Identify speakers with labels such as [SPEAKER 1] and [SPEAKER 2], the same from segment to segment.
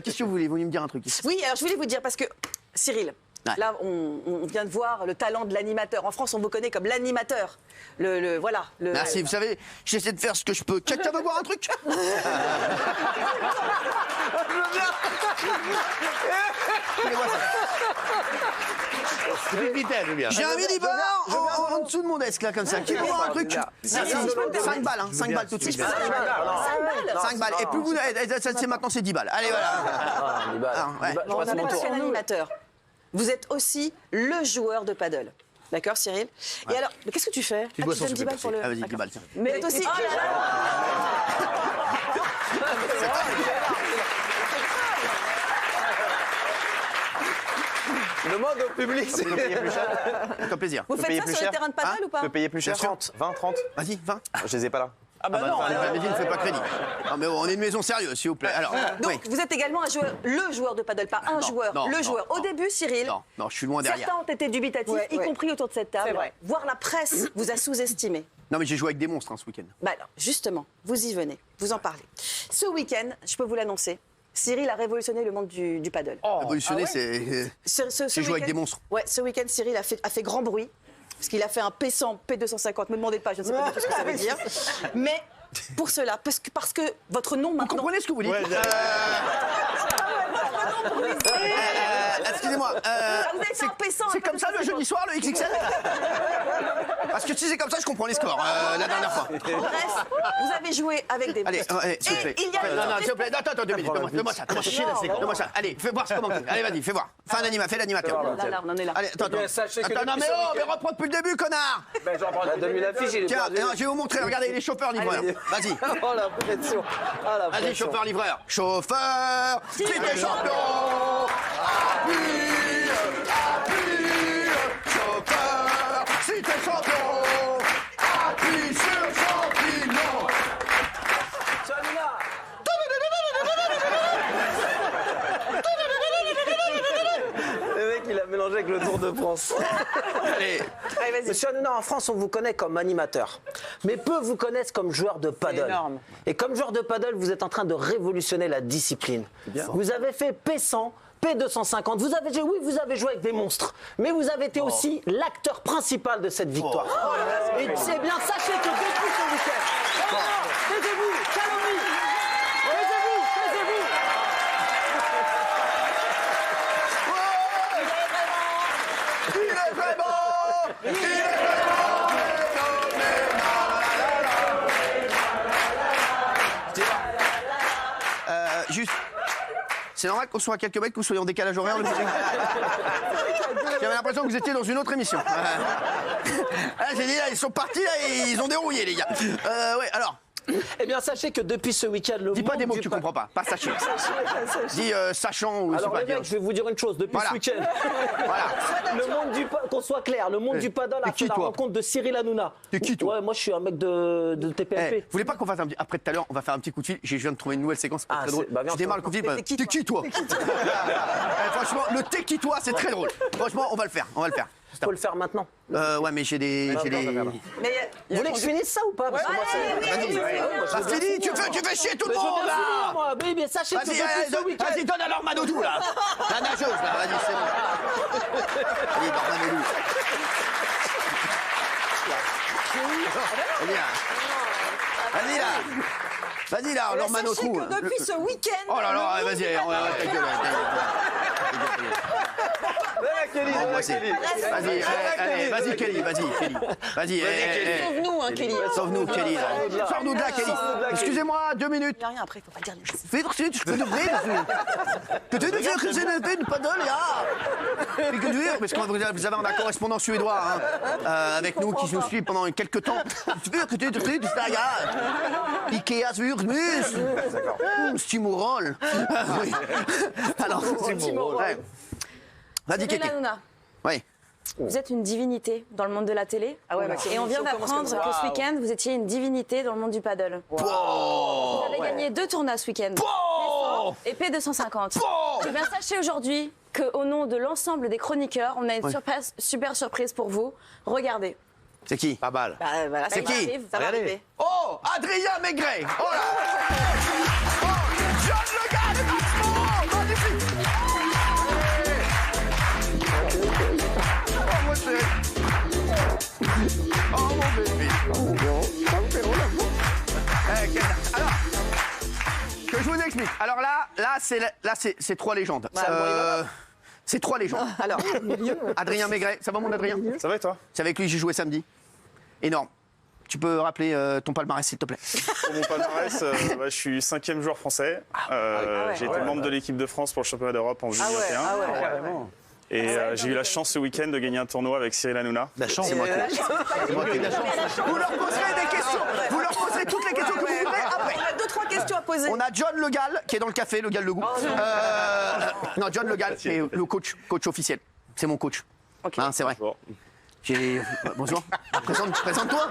[SPEAKER 1] Qu'est-ce que vous voulez? Vous voulez me dire un truc?
[SPEAKER 2] Oui, alors je voulais vous dire, parce que Cyril,
[SPEAKER 1] Ouais.
[SPEAKER 2] là, on vient de voir le talent de l'animateur. En France, on vous connaît comme l'animateur. Voilà.
[SPEAKER 1] Merci, vous savez, j'essaie de faire ce que je peux. Quelqu'un veut boire un truc? J'ai un mini-bar en dessous de mon desk, là, comme ça. Qui veut boire un truc? 5 balles, hein, 5 balles tout de suite.
[SPEAKER 2] 5 balles.
[SPEAKER 1] 5 balles. Et plus vous... Maintenant, c'est 10 balles. Allez, voilà.
[SPEAKER 2] On n'a pas que l'animateur. Vous êtes aussi le joueur de paddle. D'accord, Cyril? Et alors, mais qu'est-ce que tu fais?
[SPEAKER 1] Tu dois
[SPEAKER 2] donnes 10 balles pour le...
[SPEAKER 1] Ah, vas-y, 10 balles, tiens.
[SPEAKER 2] Mais toi aussi...
[SPEAKER 3] Demande au public, c'est payer plus cher.
[SPEAKER 1] Avec plaisir.
[SPEAKER 2] Vous faites ça sur les terrains de paddle ou pas?
[SPEAKER 3] Tu peux payer plus cher?
[SPEAKER 1] 30.
[SPEAKER 3] 20, 30.
[SPEAKER 1] Vas-y, 20.
[SPEAKER 3] Je les ai pas là.
[SPEAKER 1] Ah bah non, vas-y, ne fais pas crédit. Non, mais on est une maison sérieuse, s'il vous plaît. Alors,
[SPEAKER 2] Donc, vous êtes également le joueur de paddle, pas un joueur, le joueur. Au début, Cyril,
[SPEAKER 1] Non, je suis loin derrière.
[SPEAKER 2] certains ont été dubitatifs, y compris autour de cette
[SPEAKER 4] C'est
[SPEAKER 2] table.
[SPEAKER 4] vrai.
[SPEAKER 2] Voire la presse vous a sous-estimé.
[SPEAKER 1] Non, mais j'ai joué avec des monstres ce week-end.
[SPEAKER 2] Bah alors, justement, vous y venez, vous en parlez. Ce week-end, je peux vous l'annoncer, Cyril a révolutionné le monde du paddle.
[SPEAKER 1] Révolutionner, c'est. J'ai joué avec des monstres.
[SPEAKER 2] Ouais, ce week-end, Cyril a fait grand bruit, parce qu'il a fait un P100, P250. Me demandez pas, je ne sais pas du tout ce que ça veut dire. Mais pour cela, parce que votre nom
[SPEAKER 1] Vous
[SPEAKER 2] maintenant...
[SPEAKER 1] comprenez ce que vous dites? Excusez-moi.
[SPEAKER 2] Vous avez fait un P100.
[SPEAKER 1] C'est comme ça le jeudi soir, le XXL? Parce que si c'est comme ça, je comprends les scores la dernière fois.
[SPEAKER 2] Bref, vous avez joué avec des
[SPEAKER 1] Allez, s'il vous plaît.
[SPEAKER 2] il y a
[SPEAKER 1] Non, s'il vous plaît. Attends, 2 minutes. Donne-moi ça. Donne-moi ça. Allez, fais voir comment. Allez, vas-y, fais voir. Fais l'animateur.
[SPEAKER 2] Là, on en est là.
[SPEAKER 1] Allez, attends.
[SPEAKER 3] sachez que
[SPEAKER 1] Attends, non,
[SPEAKER 3] depuis
[SPEAKER 1] mais reprends depuis le début, connard.
[SPEAKER 3] Donne-lui l'affiche, il est
[SPEAKER 1] Tiens,
[SPEAKER 3] perdu.
[SPEAKER 1] je vais vous montrer. Regardez, les chauffeurs-livreurs. Vas-y.
[SPEAKER 3] Oh la pression. Ah la
[SPEAKER 1] Vas-y,
[SPEAKER 3] pression.
[SPEAKER 1] chauffeur-livreur. Chauffeur, si t'es champion. Appuie. Chauffeur, si t'es champion. Appuie sur champignon.
[SPEAKER 3] Le mec, il a mélangé avec le Tour de France.
[SPEAKER 1] Allez.
[SPEAKER 2] Allez, vas-y.
[SPEAKER 5] Monsieur Hanouna, en France, on vous connaît comme animateur. Mais peu vous connaissent comme joueur de paddle.
[SPEAKER 4] énorme.
[SPEAKER 5] Et comme joueur de paddle, vous êtes en train de révolutionner la discipline. Vous avez fait P100, P250. Vous avez joué avec des monstres. Mais vous avez été aussi l'acteur principal de cette victoire. Et c'est bien, sachez que depuis ce week-end... Taisez-vous, calomnie. Taisez-vous.
[SPEAKER 1] Il est vraiment juste, c'est normal qu'on soit à quelques mètres, que vous soyez en décalage horaire. J'avais l'impression que vous étiez dans une autre émission. J'ai dit là, ils sont partis là et ils ont dérouillé les gars. Ouais, alors.
[SPEAKER 5] Eh bien, sachez que depuis ce week-end, le
[SPEAKER 1] Dis pas
[SPEAKER 5] monde
[SPEAKER 1] des mots
[SPEAKER 5] du
[SPEAKER 1] que tu
[SPEAKER 5] pa-
[SPEAKER 1] comprends pas sachant. Dis sachant ou je sais
[SPEAKER 5] Alors
[SPEAKER 1] pas
[SPEAKER 5] les
[SPEAKER 1] dire.
[SPEAKER 5] mecs, je vais vous dire une chose, depuis
[SPEAKER 1] Voilà.
[SPEAKER 5] ce week-end,
[SPEAKER 1] Voilà.
[SPEAKER 5] le monde qu'on soit clair, le monde du paddle a
[SPEAKER 1] T'es qui,
[SPEAKER 5] fait la
[SPEAKER 1] toi
[SPEAKER 5] rencontre de Cyril Hanouna.
[SPEAKER 1] T'es qui, toi
[SPEAKER 5] Ouais, moi je suis un mec de
[SPEAKER 1] Eh,
[SPEAKER 5] TPMP.
[SPEAKER 1] vous voulez pas qu'on fasse un petit... Après tout à l'heure, on va faire un petit coup de fil. Je viens de trouver une nouvelle séquence,
[SPEAKER 5] Ah,
[SPEAKER 1] très drôle.
[SPEAKER 5] c'est- bah, viens,
[SPEAKER 1] Je démarre le coup de fil.
[SPEAKER 2] Mais
[SPEAKER 1] T'es qui toi Franchement, le t'es qui toi, c'est très drôle. Franchement, on va le faire.
[SPEAKER 5] Faut le faire maintenant.
[SPEAKER 1] Ouais, mais j'ai des.
[SPEAKER 2] Mais
[SPEAKER 5] Vous voulez que je finisse ça ou pas? Parce que moi, c'est-
[SPEAKER 1] Vas-y, Fini, tu fais chier tout le
[SPEAKER 5] Mais je veux
[SPEAKER 1] monde
[SPEAKER 5] bien finir,
[SPEAKER 1] là.
[SPEAKER 5] moi. Oui, mais sachez que
[SPEAKER 1] Vas-y,
[SPEAKER 5] depuis ce week-end...
[SPEAKER 1] vas-y, donne à Lormanodou là. La nageuse là, vas-y, c'est bon. Allez, Lormanodou. Vas-y là. Vas-y là. Vas-y là, Lormano
[SPEAKER 4] Sachez
[SPEAKER 1] trou.
[SPEAKER 4] que depuis ce week-end...
[SPEAKER 1] Oh là là, vas-y, on va ta gueule. Vas-y, allez, vas-y Kelly, vas-y.
[SPEAKER 4] Sauve-nous, hein, Kelly.
[SPEAKER 1] Sauve-nous Kelly. Sors-nous de là Kelly. Excusez-moi, 2 minutes.
[SPEAKER 2] il n'y a rien après, il ne faut pas dire les choses.
[SPEAKER 1] Fais tu peux t'ouvrir. Que tu dire que c'est une paddle, là. Et que dire, parce que vous avez un correspondant suédois avec nous qui nous suit pendant quelques temps. Tu veux que tu Ikea Svurmus. Stimorol. Oui. Alors, Stimorol. Vas-y,
[SPEAKER 6] Cyril
[SPEAKER 1] Kéké.
[SPEAKER 6] Hanouna,
[SPEAKER 1] Oui.
[SPEAKER 6] vous êtes une divinité dans le monde de la télé.
[SPEAKER 2] Ah ouais,
[SPEAKER 6] Et on vient d'apprendre que ce week-end, vous étiez une divinité dans le monde du paddle. Vous avez gagné 2 tournois ce week-end. P100 et P250. Eh bien, sachez aujourd'hui qu'au nom de l'ensemble des chroniqueurs, on a une super surprise pour vous. Regardez.
[SPEAKER 1] C'est qui?
[SPEAKER 3] Pas mal.
[SPEAKER 2] Bah, voilà,
[SPEAKER 1] C'est
[SPEAKER 2] ça
[SPEAKER 1] qui?
[SPEAKER 2] arrive, ça va arriver.
[SPEAKER 1] Oh, Adrien Maigret. Oh là. Oh, John Le Gars, le Maximum. Magnifique. Alors là, c'est 3 légendes. C'est 3 légendes.
[SPEAKER 2] Alors,
[SPEAKER 1] Adrien Maigret, ça va mon Adrien?
[SPEAKER 7] Ça va et toi?
[SPEAKER 1] C'est avec lui que j'ai joué samedi. Énorme. Tu peux rappeler ton palmarès, s'il te plaît?
[SPEAKER 7] Pour mon palmarès, je suis 5e joueur français. J'ai été membre de l'équipe de France pour le championnat d'Europe en 2021. Et j'ai eu la chance ce week-end de gagner un tournoi avec Cyril Hanouna.
[SPEAKER 1] La chance, c'est moi. Vous leur poserez des questions. Vous leur poserez toutes les questions que vous voudrez après.
[SPEAKER 2] on a 2-3 questions à poser.
[SPEAKER 1] On a John Le Gall qui est dans le café, Le Gall Le Goût. Non, John Le Gall, c'est le coach officiel. C'est mon coach. Hein, c'est vrai.
[SPEAKER 7] Bon.
[SPEAKER 1] Bonjour. Présente-toi.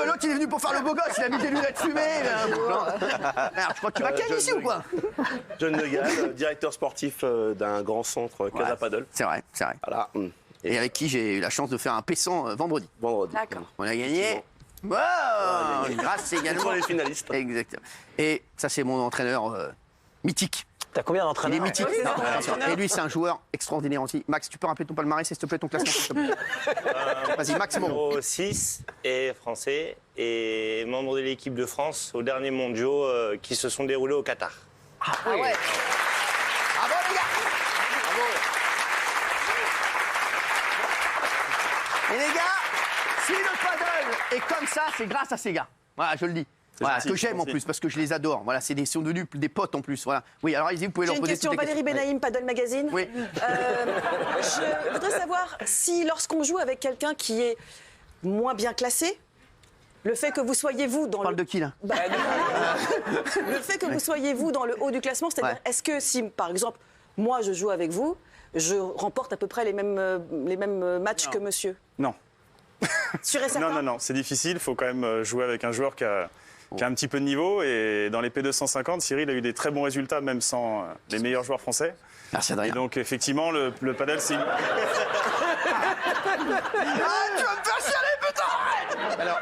[SPEAKER 1] L'autre, il est venu pour faire le beau gosse. Il a mis des lunettes fumées. Alors, je crois que tu vas gagner ici ou quoi?
[SPEAKER 3] John Le Gall, directeur sportif d'un grand centre Casa Paddle.
[SPEAKER 1] C'est vrai.
[SPEAKER 3] Voilà.
[SPEAKER 1] Et avec qui j'ai eu la chance de faire un paissant vendredi.
[SPEAKER 3] Vendredi.
[SPEAKER 2] D'accord.
[SPEAKER 1] On a gagné. Wow, grâce également.
[SPEAKER 3] Sur les finalistes.
[SPEAKER 1] Exactement. Et ça, c'est mon entraîneur mythique.
[SPEAKER 5] T'as combien
[SPEAKER 1] Il
[SPEAKER 5] d'entraîneurs?
[SPEAKER 1] est mythique. Et lui, c'est un joueur extraordinaire aussi. Max, tu peux rappeler ton palmarès, s'il te plaît, ton classement, s'il te plaît. Vas-y, Max Moreau.
[SPEAKER 8] Numéro 6 et français et membre de l'équipe de France aux derniers mondiaux qui se sont déroulés au Qatar.
[SPEAKER 1] Ah ouais. Bravo, les gars. Et les gars, si le paddle est comme ça, c'est grâce à ces gars. Voilà, je le dis. Voilà,
[SPEAKER 7] gentil,
[SPEAKER 1] que j'aime en
[SPEAKER 7] gentil.
[SPEAKER 1] plus, parce que je les adore. Voilà, c'est des des potes en plus. Voilà. Oui, alors allez-y, vous pouvez
[SPEAKER 2] J'ai
[SPEAKER 1] leur
[SPEAKER 2] une
[SPEAKER 1] poser
[SPEAKER 2] question,
[SPEAKER 1] toutes les
[SPEAKER 2] Valérie
[SPEAKER 1] questions.
[SPEAKER 2] Benaïm, Paddle Magazine.
[SPEAKER 1] Oui.
[SPEAKER 2] Je voudrais savoir si, lorsqu'on joue avec quelqu'un qui est moins bien classé, le fait que vous soyez vous dans
[SPEAKER 1] On parle de qui, là?
[SPEAKER 2] le fait que vous soyez vous dans le haut du classement, c'est-à-dire
[SPEAKER 1] Ouais.
[SPEAKER 2] est-ce que si, par exemple, moi je joue avec vous, je remporte à peu près les mêmes matchs que monsieur?
[SPEAKER 7] Non.
[SPEAKER 2] Sûr et certain?
[SPEAKER 7] Non, c'est difficile. Il faut quand même jouer avec un joueur qui a un petit peu de niveau. Et dans les P250, Cyril a eu des très bons résultats, même sans les meilleurs joueurs français.
[SPEAKER 1] Merci,
[SPEAKER 7] Et
[SPEAKER 1] Adrien.
[SPEAKER 7] donc, effectivement, le paddle, c'est une...
[SPEAKER 1] Ah, tu vas me faire chialer, putain!
[SPEAKER 9] Alors,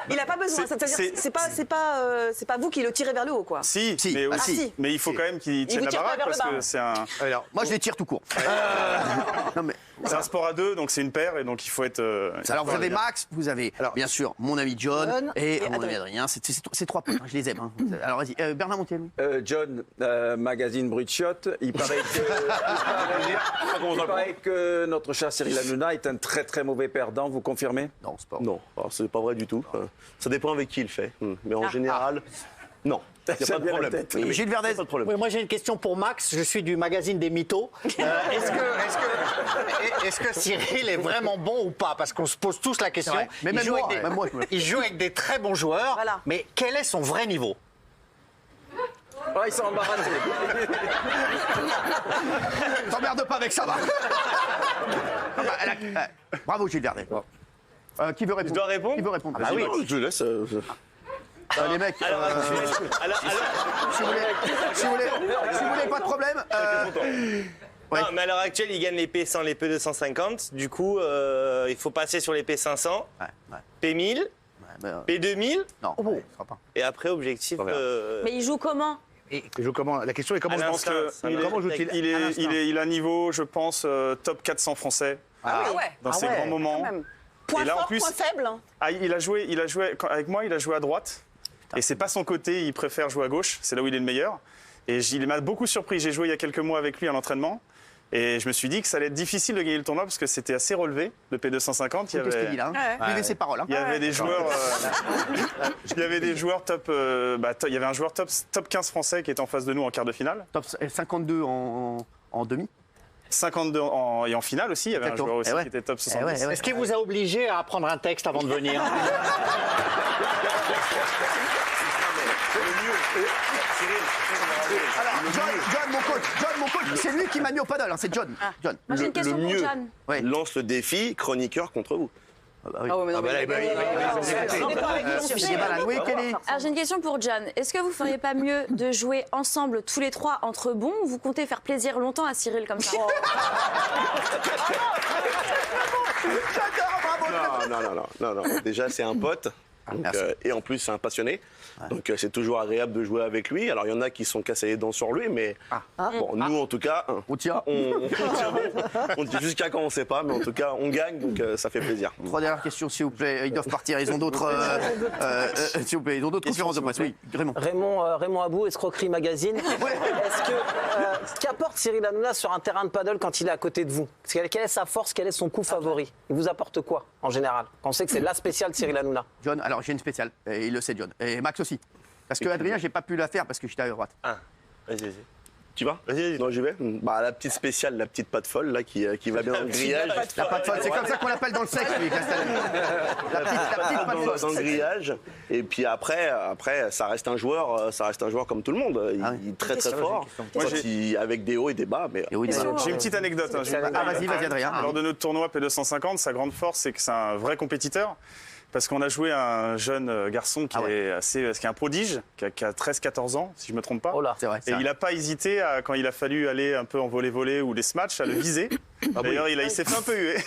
[SPEAKER 2] Il n'a pas besoin, c'est-à-dire c'est pas vous qui le tirez vers le haut, quoi.
[SPEAKER 7] Si,
[SPEAKER 1] Si.
[SPEAKER 7] mais,
[SPEAKER 1] Ah,
[SPEAKER 7] aussi,
[SPEAKER 2] si.
[SPEAKER 7] mais il faut quand même qu'il tienne
[SPEAKER 2] vous
[SPEAKER 7] la
[SPEAKER 2] tire pas
[SPEAKER 7] baraque
[SPEAKER 2] vers le
[SPEAKER 7] parce
[SPEAKER 2] bas.
[SPEAKER 7] que c'est un...
[SPEAKER 9] alors,
[SPEAKER 1] Moi, je les tire tout court. Non, mais.
[SPEAKER 7] C'est un sport à deux, donc c'est une paire, et donc il faut être...
[SPEAKER 1] Alors, vous avez
[SPEAKER 7] bien.
[SPEAKER 1] Max, vous avez bien sûr mon ami John et mon ami Adrien. C'est 3 potes, hein, je les aime. Hein. Alors, vas-y, Bernard Montiel.
[SPEAKER 10] John, magazine Bruit de Chiottes, il paraît que notre cher Cyril Hanouna est un très très mauvais perdant, vous confirmez?
[SPEAKER 1] Non, c'est pas.
[SPEAKER 3] Non, alors, c'est pas vrai du tout. Ça dépend avec qui il fait. Mais en général, non. Il n'y a pas de problème.
[SPEAKER 1] Gilles Verdez.
[SPEAKER 3] Pas de problème.
[SPEAKER 9] oui, moi j'ai une question pour Max. Je suis du magazine des mythos. Est-ce que Cyril est vraiment bon ou pas? Parce qu'on se pose tous la question.
[SPEAKER 1] vrai. Mais même moi, même moi, je me-
[SPEAKER 9] Il joue avec des très bons joueurs.
[SPEAKER 2] Voilà.
[SPEAKER 9] Mais quel est son vrai niveau?
[SPEAKER 10] Ah, ils sont embarrassés.
[SPEAKER 1] T'emmerde pas avec ça, va. Bravo, Gilles Verdez. Qui veut répondre?
[SPEAKER 8] Je dois répondre?
[SPEAKER 1] Qui veut répondre?
[SPEAKER 3] Ah oui, je le laisse.
[SPEAKER 1] Les mecs,
[SPEAKER 8] Alors,
[SPEAKER 1] si vous voulez pas de problème. Ouais.
[SPEAKER 8] non, mais à l'heure actuelle, il gagne les P100, les P250. Du coup, il faut passer sur les P500,
[SPEAKER 1] Ouais.
[SPEAKER 8] P1000, P2000.
[SPEAKER 1] Non, ouais, ce sera pas.
[SPEAKER 8] Et après, objectif.
[SPEAKER 6] Mais il joue comment?
[SPEAKER 9] Et je joue comment? La question est comment
[SPEAKER 8] À
[SPEAKER 9] je
[SPEAKER 7] Je
[SPEAKER 9] pense
[SPEAKER 7] pense
[SPEAKER 8] l'instinct,
[SPEAKER 7] que
[SPEAKER 8] ça
[SPEAKER 9] comment
[SPEAKER 8] me-
[SPEAKER 9] joue-t-il?
[SPEAKER 7] il a un niveau, je pense, top 400 français dans ses grands moments.
[SPEAKER 2] Point
[SPEAKER 7] Et là, en
[SPEAKER 2] fort,
[SPEAKER 7] plus-
[SPEAKER 2] point faible.
[SPEAKER 7] Ah, il a joué avec moi, il a joué à droite. Et c'est pas son côté, il préfère jouer à gauche. C'est là où il est le meilleur. Et il m'a beaucoup surpris. J'ai joué il y a quelques mois avec lui à l'entraînement. Et je me suis dit que ça allait être difficile de gagner le tournoi parce que c'était assez relevé, le P250.
[SPEAKER 1] Qu'est-ce qu'il dit là? Buvez ses paroles. Hein.
[SPEAKER 7] Il y avait des joueurs, il y avait des joueurs top, il y avait un joueur top 15 français qui était en face de nous en quart de finale.
[SPEAKER 1] Top 52 en demi.
[SPEAKER 7] 52 et en finale aussi, il y avait un
[SPEAKER 1] Exactement.
[SPEAKER 7] joueur aussi
[SPEAKER 1] Eh ouais.
[SPEAKER 7] qui était top 70.
[SPEAKER 1] Eh ouais.
[SPEAKER 9] Est-ce qu'il vous a obligé à apprendre un texte avant de venir?
[SPEAKER 1] Alors, John, mon coach, c'est lui qui m'a mis au paddle, hein, c'est John. John.
[SPEAKER 6] Moi, j'ai une question pour
[SPEAKER 3] mieux.
[SPEAKER 6] John.
[SPEAKER 1] Ouais.
[SPEAKER 3] Lance le défi chroniqueur contre vous.
[SPEAKER 2] Ah ouais, mais non, mais
[SPEAKER 1] Oui, Kelly.
[SPEAKER 6] Alors, j'ai une question pour John. Est-ce que vous feriez pas mieux de jouer ensemble tous les trois entre bons ou vous comptez faire plaisir longtemps à Cyril comme ça?
[SPEAKER 1] J'adore, bravo.
[SPEAKER 3] Non. Déjà, c'est un pote. Donc,
[SPEAKER 1] Merci.
[SPEAKER 3] et en plus, c'est un passionné. Donc, c'est toujours agréable de jouer avec lui. Alors, il y en a qui sont cassés les dents sur lui, mais bon, nous, en tout cas,
[SPEAKER 1] On tient.
[SPEAKER 3] on dit jusqu'à quand, on ne sait pas, mais en tout cas, on gagne, donc ça fait plaisir.
[SPEAKER 1] 3 dernières questions, s'il vous plaît. Ils doivent partir. Ils ont d'autres. S'il vous plaît, ils ont d'autres conférences de presse. Oui, Raymond.
[SPEAKER 5] Raymond Abou, Escroquerie Magazine. Est-ce que qu'apporte Cyril Hanouna sur un terrain de paddle quand il est à côté de vous? Quelle est sa force? Quel est son coup favori? Il vous apporte quoi en général? Quand on sait que c'est la spéciale de Cyril Hanouna.
[SPEAKER 1] John, alors j'ai une spéciale. Et il le sait, John. Et Max aussi. Parce que Adrien, j'ai pas pu la faire parce que j'étais à droite.
[SPEAKER 8] Ah, vas-y.
[SPEAKER 3] Tu vas?
[SPEAKER 8] Vas-y.
[SPEAKER 3] Non, j'y vais. Bah, la petite spéciale, la petite patte folle, là, qui va bien dans le grillage.
[SPEAKER 1] La patte folle, c'est comme ça qu'on l'appelle dans le sexe, lui, Castaldi. La petite patte folle.
[SPEAKER 3] Dans le grillage. Et puis après, ça reste un joueur comme tout le monde. Il est très très fort. Avec des hauts et des bas. Mais
[SPEAKER 7] J'ai une petite anecdote.
[SPEAKER 1] Vas-y, Adrien.
[SPEAKER 7] Lors de notre tournoi P250, sa grande force, c'est que c'est un vrai compétiteur. Parce qu'on a joué un jeune garçon qui est un prodige, qui a 13-14 ans, si je ne me trompe pas.
[SPEAKER 5] Oh là.
[SPEAKER 1] C'est vrai.
[SPEAKER 7] Et il n'a pas hésité, quand il a fallu aller un peu en volley-volley ou les matchs, à le viser. D'ailleurs, il s'est fait un peu huer.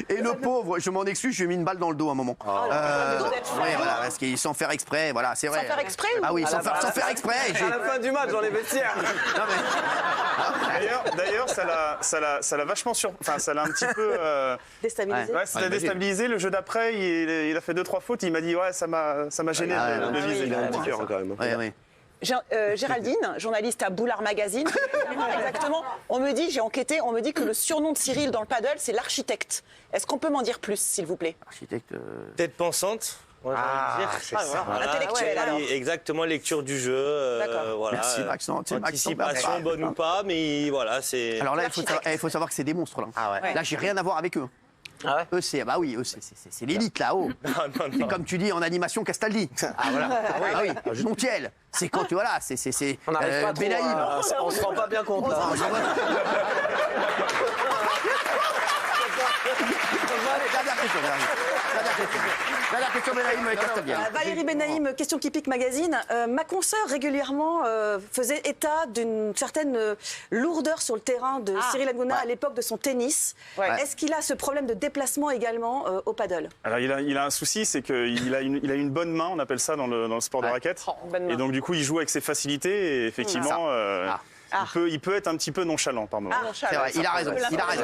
[SPEAKER 1] Et le pauvre, je m'en excuse, je lui ai mis une balle dans le dos à un moment. Ouais, voilà, parce qu'il sans faire exprès, voilà, c'est vrai.
[SPEAKER 4] Sans faire exprès ou...
[SPEAKER 1] Ah oui, sans faire exprès.
[SPEAKER 5] À la fin du match, dans les vestiaires.
[SPEAKER 7] D'ailleurs, ça l'a vachement ça l'a un petit peu
[SPEAKER 2] Déstabilisé.
[SPEAKER 7] ouais, ça l'a déstabilisé. Le jeu d'après, il a fait 2-3 fautes. Il m'a dit ça m'a gêné de le viser.
[SPEAKER 3] il a un petit cœur quand même.
[SPEAKER 1] Ouais.
[SPEAKER 4] Géraldine, journaliste à Boulard Magazine. Exactement. J'ai enquêté, on me dit que le surnom de Cyril dans le paddle, c'est l'architecte. Est-ce qu'on peut m'en dire plus, s'il vous plaît?
[SPEAKER 1] Architecte.
[SPEAKER 8] Tête pensante. moi, j'ai envie de dire.
[SPEAKER 4] c'est ça. Intellectuel, alors.
[SPEAKER 8] Exactement, lecture du jeu. Voilà,
[SPEAKER 1] Merci, Max. Non, c'est Max,
[SPEAKER 8] anticipation, bonne ou pas, mais voilà, c'est.
[SPEAKER 1] Alors là, il faut savoir que c'est des monstres, là.
[SPEAKER 8] Ah ouais.
[SPEAKER 1] Là, j'ai rien à voir avec eux.
[SPEAKER 5] Ah ouais?
[SPEAKER 1] Eux, c'est l'élite, là-haut. C'est comme tu dis en animation Castaldi. Ah voilà. Ah oui, Montiel. C'est quand tu voilà, c'est
[SPEAKER 5] On n'arrive pas trop.
[SPEAKER 1] Benaïm.
[SPEAKER 5] On se rend pas bien compte là.
[SPEAKER 1] Dernière question, Benaïm Castaldi.
[SPEAKER 2] Valérie Benaïm, question qui pique magazine. Ma consoeur régulièrement faisait état d'une certaine lourdeur sur le terrain de Cyril Hanouna à l'époque de son tennis. Est-ce qu'il a ce problème de déplacement également au paddle?
[SPEAKER 7] Alors il a un souci, c'est qu'il a une bonne main, on appelle ça dans le sport de raquette.
[SPEAKER 4] bonne main.
[SPEAKER 7] Et donc du coup, il joue avec ses facilités et effectivement, il peut être un petit peu nonchalant par moment.
[SPEAKER 1] C'est vrai, il a raison.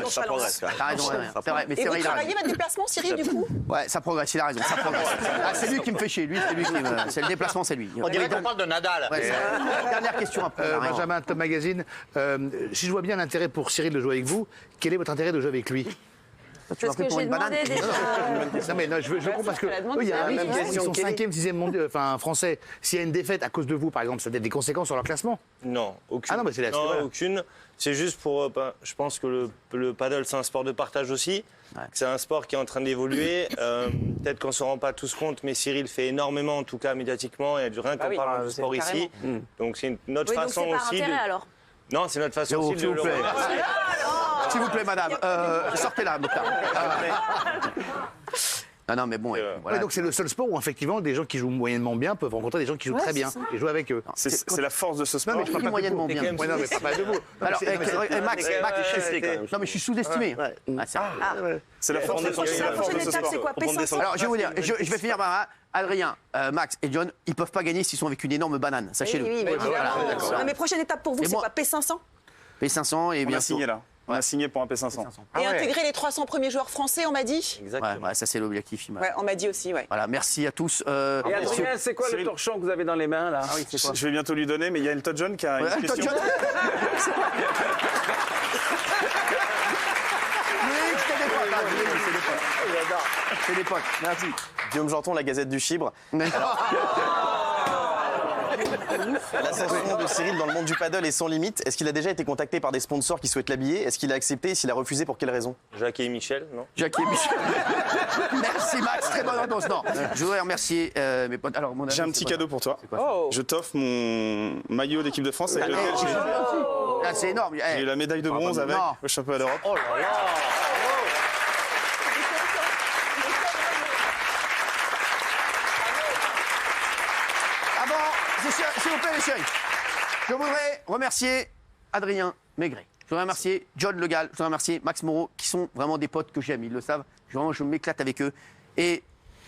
[SPEAKER 3] Ça progresse.
[SPEAKER 1] T'as raison, c'est vrai. Mais
[SPEAKER 4] Et
[SPEAKER 1] c'est
[SPEAKER 4] vous
[SPEAKER 1] vrai, il a raison.
[SPEAKER 4] travaillez votre déplacement, Cyril, du coup?
[SPEAKER 1] Ouais, ça progresse, il a raison, ça progresse. C'est lui qui me fait chier, c'est le déplacement, c'est lui.
[SPEAKER 9] On dirait qu'on parle de Nadal.
[SPEAKER 1] Ouais, dernière question après.
[SPEAKER 11] Benjamin, Top Magazine, si je vois bien l'intérêt pour Cyril de jouer avec vous, quel est votre intérêt de jouer avec lui?
[SPEAKER 1] Tu m'as
[SPEAKER 6] Parce
[SPEAKER 1] pris
[SPEAKER 6] que
[SPEAKER 1] pour
[SPEAKER 6] j'ai
[SPEAKER 1] une banane.
[SPEAKER 6] demandé déjà.
[SPEAKER 11] Non mais non, je comprends parce que eux, il y a
[SPEAKER 5] même question
[SPEAKER 11] ils sont
[SPEAKER 5] que Kelly.
[SPEAKER 11] 5e, 6e mondial, enfin français. S'il y a une défaite à cause de vous, par exemple, ça a des conséquences sur leur classement.
[SPEAKER 8] Non, aucune.
[SPEAKER 11] Ah non, mais c'est voilà.
[SPEAKER 8] Aucune. C'est juste pour. Je pense que le paddle, c'est un sport de partage aussi. C'est un sport qui est en train d'évoluer. Peut-être qu'on ne se rend pas tous compte, mais Cyril fait énormément, en tout cas médiatiquement. Il y a du rien qu'on parle de sport ici. Donc c'est notre
[SPEAKER 6] Oui, donc
[SPEAKER 8] façon
[SPEAKER 6] c'est par
[SPEAKER 8] aussi.
[SPEAKER 6] intérêt alors.
[SPEAKER 8] Non, c'est notre façon aussi
[SPEAKER 1] S'il
[SPEAKER 8] de
[SPEAKER 1] vous plaît.
[SPEAKER 8] le.
[SPEAKER 1] S'il vous plaît, madame, sortez-la, Mokhtar. Non, mais bon, voilà.
[SPEAKER 11] Ouais, donc c'est le seul sport où effectivement des gens qui jouent moyennement bien peuvent rencontrer des gens qui jouent très bien et jouer avec eux.
[SPEAKER 7] C'est la force de ce sport.
[SPEAKER 11] Non mais je parle pas
[SPEAKER 1] moyennement bien.
[SPEAKER 11] Ouais, non mais pas de vous.
[SPEAKER 1] Alors, Max, non mais je suis sous-estimé.
[SPEAKER 7] C'est la force de ce sport.
[SPEAKER 2] C'est quoi, P500?
[SPEAKER 1] Alors, je vais vous dire, je vais finir par Adrien, Max et John, ils peuvent pas gagner s'ils sont avec une énorme banane, sachez-le.
[SPEAKER 2] Oui,
[SPEAKER 1] Voilà.
[SPEAKER 2] mais prochaine étape pour vous,
[SPEAKER 1] Et
[SPEAKER 2] c'est
[SPEAKER 1] moi-
[SPEAKER 2] quoi, P500?
[SPEAKER 1] P500 et
[SPEAKER 7] On
[SPEAKER 1] bien
[SPEAKER 7] a signé là. On a signé pour un P500.
[SPEAKER 4] Et intégrer les 300 premiers joueurs français, on m'a dit?
[SPEAKER 8] Exactement.
[SPEAKER 1] Ouais, ça c'est l'objectif.
[SPEAKER 4] Ouais, on m'a dit aussi, ouais.
[SPEAKER 1] Voilà, merci à tous.
[SPEAKER 5] Et Adrien, c'est quoi le
[SPEAKER 7] Cyril.
[SPEAKER 5] torchon que vous avez dans les mains là?
[SPEAKER 1] Ah oui, c'est quoi?
[SPEAKER 7] Je vais bientôt lui donner, mais il y a Elton John qui a une
[SPEAKER 1] Elton
[SPEAKER 7] question.
[SPEAKER 1] John. Oui, c'est des potes. Merci.
[SPEAKER 12] Guillaume Janton, la Gazette du Chibre. L'ascension de Cyril dans le monde du paddle est sans limite. Est-ce qu'il a déjà été contacté par des sponsors qui souhaitent l'habiller? Est-ce qu'il a accepté et s'il a refusé, pour quelle raison?
[SPEAKER 8] Jacques et Michel, non?
[SPEAKER 1] Jacques et Michel. Merci Max, très bonne réponse. Non, je voudrais remercier mes potes. Alors, mon ami,
[SPEAKER 7] J'ai un
[SPEAKER 1] c'est
[SPEAKER 7] petit
[SPEAKER 1] quoi,
[SPEAKER 7] cadeau pour toi.
[SPEAKER 4] Oh.
[SPEAKER 7] Je t'offre mon maillot d'équipe de France avec lequel j'ai
[SPEAKER 1] Ah, c'est énorme.
[SPEAKER 7] j'ai eu la médaille de bronze avec
[SPEAKER 1] Non.
[SPEAKER 7] au championnat d'Europe.
[SPEAKER 1] Oh là là. S'il vous plaît, les chéris, je voudrais remercier Adrien Maigret. Je voudrais remercier John Le Gall, je voudrais remercier Max Moreau, qui sont vraiment des potes que j'aime, ils le savent. Vraiment, je m'éclate avec eux. Et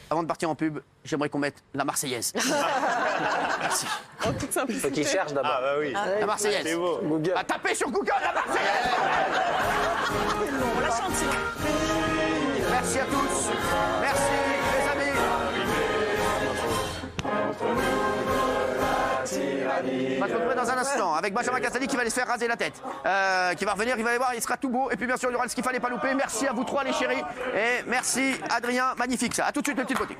[SPEAKER 1] avant de partir en pub, j'aimerais qu'on mette la Marseillaise. Merci.
[SPEAKER 4] En toute simplicité.
[SPEAKER 5] Faut qu'ils cherchent d'abord.
[SPEAKER 8] Ah bah oui.
[SPEAKER 1] La Marseillaise.
[SPEAKER 8] C'est beau.
[SPEAKER 5] Google.
[SPEAKER 1] À taper sur Google, la Marseillaise.
[SPEAKER 4] On la chante.
[SPEAKER 1] Merci à tous. Merci, les amis. On va se retrouver dans un instant avec Benjamin Castaldi qui va aller se faire raser la tête. Qui va revenir, il va aller voir, il sera tout beau. Et puis bien sûr, il y aura ce qu'il fallait pas louper. Merci à vous trois les chéris. Et merci Adrien, magnifique ça. A tout de suite, le petit beauté.